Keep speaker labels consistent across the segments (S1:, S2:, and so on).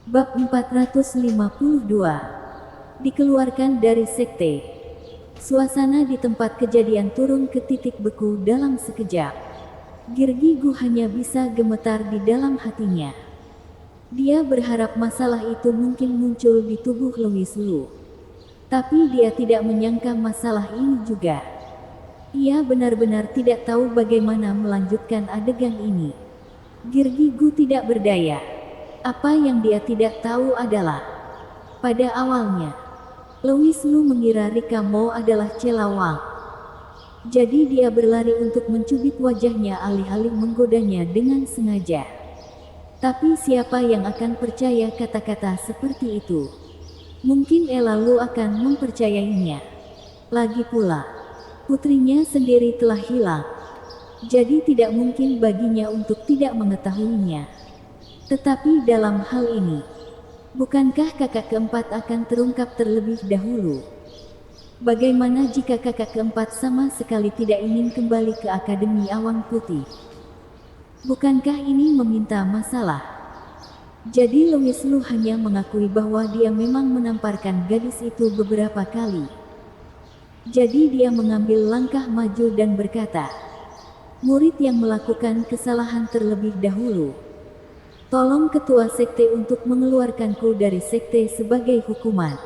S1: Bab 452. Dikeluarkan dari sekte. Suasana di tempat kejadian turun ke titik beku dalam sekejap. Girgi Gu hanya bisa gemetar di dalam hatinya. Dia berharap masalah itu mungkin muncul di tubuh Louis Lu. Tapi dia tidak menyangka masalah ini juga. Ia benar-benar tidak tahu bagaimana melanjutkan adegan ini. Girgi Gu tidak berdaya. Apa yang dia tidak tahu adalah, pada awalnya, Louis Lu mengira Rika Mo adalah Celawang. Jadi dia berlari untuk mencubit wajahnya alih-alih menggodanya dengan sengaja. Tapi siapa yang akan percaya kata-kata seperti itu? Mungkin Ella Lu akan mempercayainya. Lagi pula, putrinya sendiri telah hilang. Jadi tidak mungkin baginya untuk tidak mengetahuinya. Tetapi dalam hal ini, bukankah kakak keempat akan terungkap terlebih dahulu? Bagaimana jika kakak keempat sama sekali tidak ingin kembali ke Akademi Awan Putih? Bukankah ini meminta masalah? Jadi Louis Lu hanya mengakui bahwa dia memang menamparkan gadis itu beberapa kali. Jadi dia mengambil langkah maju dan berkata, murid yang melakukan kesalahan terlebih dahulu, tolong ketua sekte untuk mengeluarkanku dari sekte sebagai hukuman.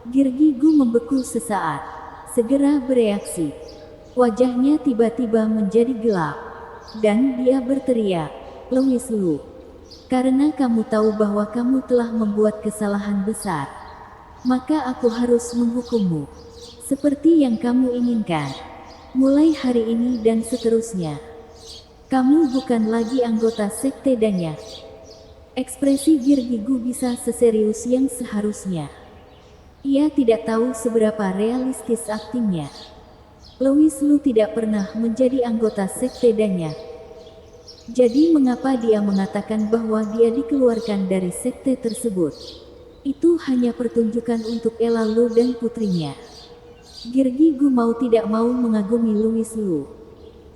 S1: Girgi Gu membeku sesaat, segera bereaksi. Wajahnya tiba-tiba menjadi gelap, dan dia berteriak, Louis Lu, karena kamu tahu bahwa kamu telah membuat kesalahan besar, maka aku harus menghukummu, seperti yang kamu inginkan. Mulai hari ini dan seterusnya, kamu bukan lagi anggota sekte Danyak. Ekspresi Girgi Gu bisa seserius yang seharusnya. Ia tidak tahu seberapa realistis aktingnya. Louis Lu tidak pernah menjadi anggota sekte Danyak. Jadi mengapa dia mengatakan bahwa dia dikeluarkan dari sekte tersebut? Itu hanya pertunjukan untuk Ella Lu dan putrinya. Girgi Gu mau tidak mau mengagumi Louis Lu.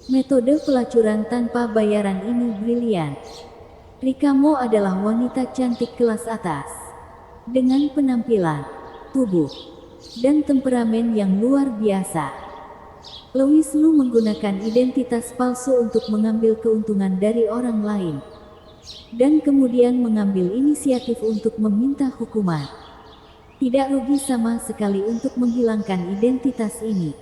S1: Metode pelacuran tanpa bayaran ini brilian. Rika Mo adalah wanita cantik kelas atas, dengan penampilan, tubuh, dan temperamen yang luar biasa. Louis Lu menggunakan identitas palsu untuk mengambil keuntungan dari orang lain, dan kemudian mengambil inisiatif untuk meminta hukuman. Tidak rugi sama sekali untuk menghilangkan identitas ini.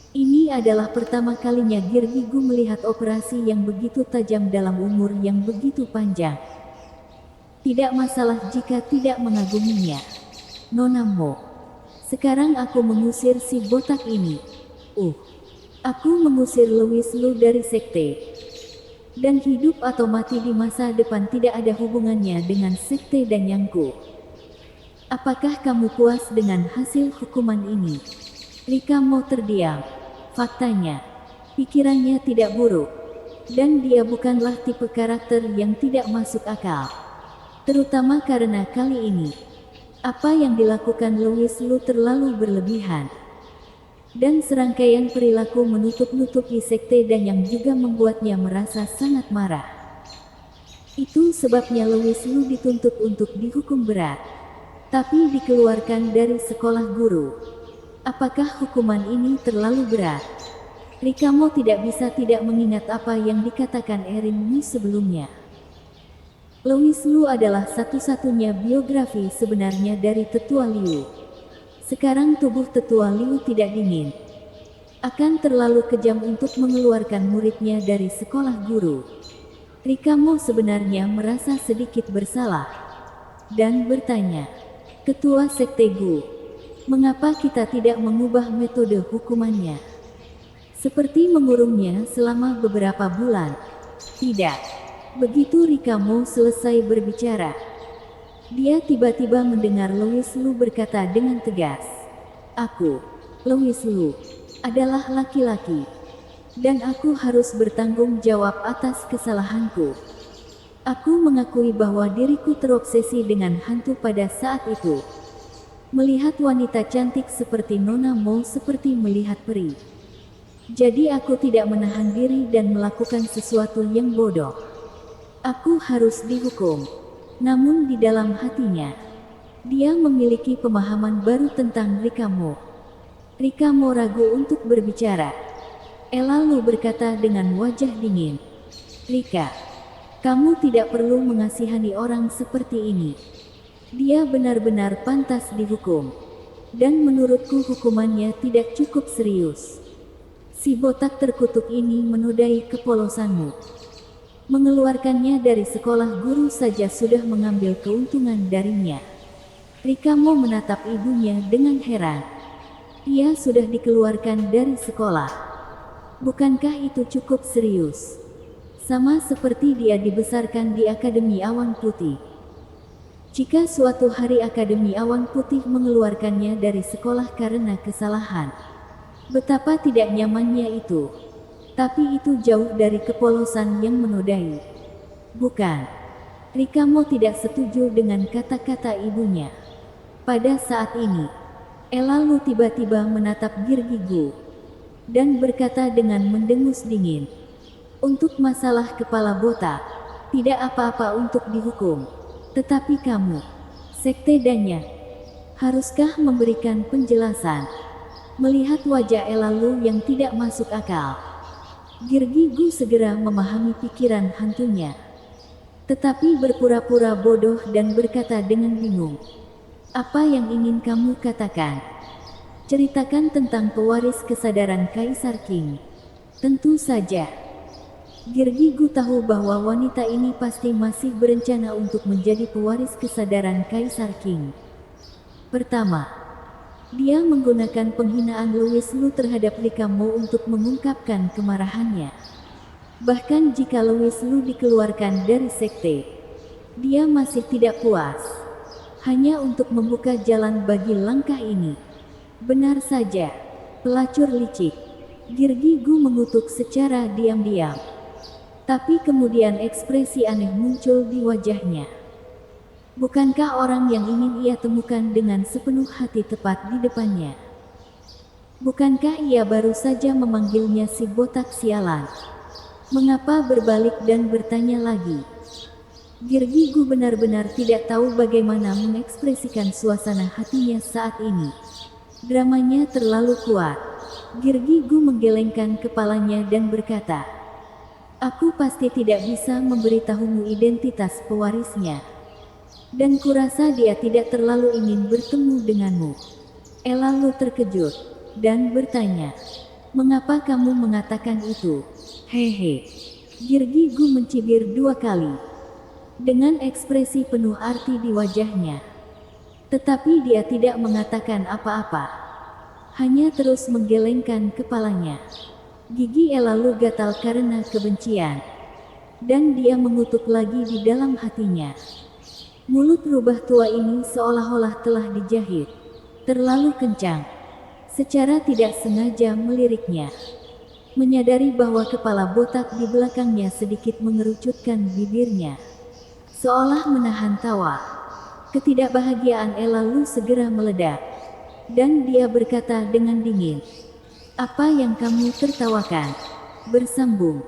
S1: Ini adalah pertama kalinya Girgi Gu melihat operasi yang begitu tajam dalam umur yang begitu panjang. Tidak masalah jika tidak mengaguminya. Nona Mo, sekarang aku mengusir si botak ini. Aku mengusir Louis Lu dari sekte. Dan hidup atau mati di masa depan tidak ada hubungannya dengan sekte dan Yangku. Apakah kamu puas dengan hasil hukuman ini? Rika Mo terdiam. Faktanya, pikirannya tidak buruk, dan dia bukanlah tipe karakter yang tidak masuk akal. Terutama karena kali ini, apa yang dilakukan Louis Lu terlalu berlebihan. Dan serangkaian perilaku menutup-nutupi sekte dan yang juga membuatnya merasa sangat marah. Itu sebabnya Louis Lu dituntut untuk dihukum berat, tapi dikeluarkan dari sekolah guru. Apakah hukuman ini terlalu berat? Rika Mo tidak bisa tidak mengingat apa yang dikatakan Erin Mu sebelumnya. Louis Lu adalah satu-satunya biografi sebenarnya dari Tetua Liu. Sekarang tubuh Tetua Liu tidak dingin. Akan terlalu kejam untuk mengeluarkan muridnya dari sekolah guru. Rika Mo sebenarnya merasa sedikit bersalah, dan bertanya, Ketua Sekte Gu, mengapa kita tidak mengubah metode hukumannya? Seperti mengurungnya selama beberapa bulan. Tidak. Begitu Rika Mo selesai berbicara, dia tiba-tiba mendengar Louis Lu berkata dengan tegas, aku, Louis Lu, adalah laki-laki, dan aku harus bertanggung jawab atas kesalahanku. Aku mengakui bahwa diriku terobsesi dengan hantu pada saat itu. Melihat wanita cantik seperti Nona Mo seperti melihat peri. Jadi aku tidak menahan diri dan melakukan sesuatu yang bodoh. Aku harus dihukum. Namun di dalam hatinya, dia memiliki pemahaman baru tentang Rikamo. Rikamo ragu untuk berbicara. Lalu berkata dengan wajah dingin, "Rika, kamu tidak perlu mengasihani orang seperti ini. Dia benar-benar pantas dihukum. Dan menurutku hukumannya tidak cukup serius. Si botak terkutuk ini menodai kepolosanmu. Mengeluarkannya dari sekolah guru saja sudah mengambil keuntungan darinya." Rikamo menatap ibunya dengan heran. Ia sudah dikeluarkan dari sekolah. Bukankah itu cukup serius? Sama seperti dia dibesarkan di Akademi Awan Putih. Jika suatu hari Akademi Awan Putih mengeluarkannya dari sekolah karena kesalahan, betapa tidak nyamannya itu. Tapi itu jauh dari kepolosan yang menodai. Bukan. Rikamo tidak setuju dengan kata-kata ibunya. Pada saat ini, lalu tiba-tiba menatap Girgigu dan berkata dengan mendengus dingin, "Untuk masalah kepala botak, tidak apa-apa untuk dihukum. Tetapi kamu, Sekte Danya, haruskah memberikan penjelasan?" Melihat wajah Elalu yang tidak masuk akal, Girgigu segera memahami pikiran hantunya. Tetapi berpura-pura bodoh dan berkata dengan bingung, "Apa yang ingin kamu katakan? Ceritakan tentang pewaris kesadaran Kaisar King." Tentu saja. Girgigu tahu bahwa wanita ini pasti masih berencana untuk menjadi pewaris kesadaran Kaisar King. Pertama, dia menggunakan penghinaan Louis Lu terhadap Rikamo untuk mengungkapkan kemarahannya. Bahkan jika Louis Lu dikeluarkan dari sekte, dia masih tidak puas. Hanya untuk membuka jalan bagi langkah ini. Benar saja, pelacur licik. Girgigu mengutuk secara diam-diam. Tapi kemudian ekspresi aneh muncul di wajahnya. Bukankah orang yang ingin ia temukan dengan sepenuh hati tepat di depannya? Bukankah ia baru saja memanggilnya si botak sialan? Mengapa berbalik dan bertanya lagi? Girgigu benar-benar tidak tahu bagaimana mengekspresikan suasana hatinya saat ini. Dramanya terlalu kuat. Girgigu menggelengkan kepalanya dan berkata, "Aku pasti tidak bisa memberitahumu identitas pewarisnya. Dan kurasa dia tidak terlalu ingin bertemu denganmu." Lalu terkejut dan bertanya, "Mengapa kamu mengatakan itu?" "Hehe." Girgigu mencibir 2 kali. Dengan ekspresi penuh arti di wajahnya. Tetapi dia tidak mengatakan apa-apa. Hanya terus menggelengkan kepalanya. Gigi lalu gatal karena kebencian. Dan dia mengutuk lagi di dalam hatinya. Mulut rubah tua ini seolah-olah telah dijahit. Terlalu kencang. Secara tidak sengaja meliriknya. Menyadari bahwa kepala botak di belakangnya sedikit mengerucutkan bibirnya. Seolah menahan tawa. Ketidakbahagiaan lalu segera meledak. Dan dia berkata dengan dingin, "Apa yang kamu tertawakan?" Bersambung.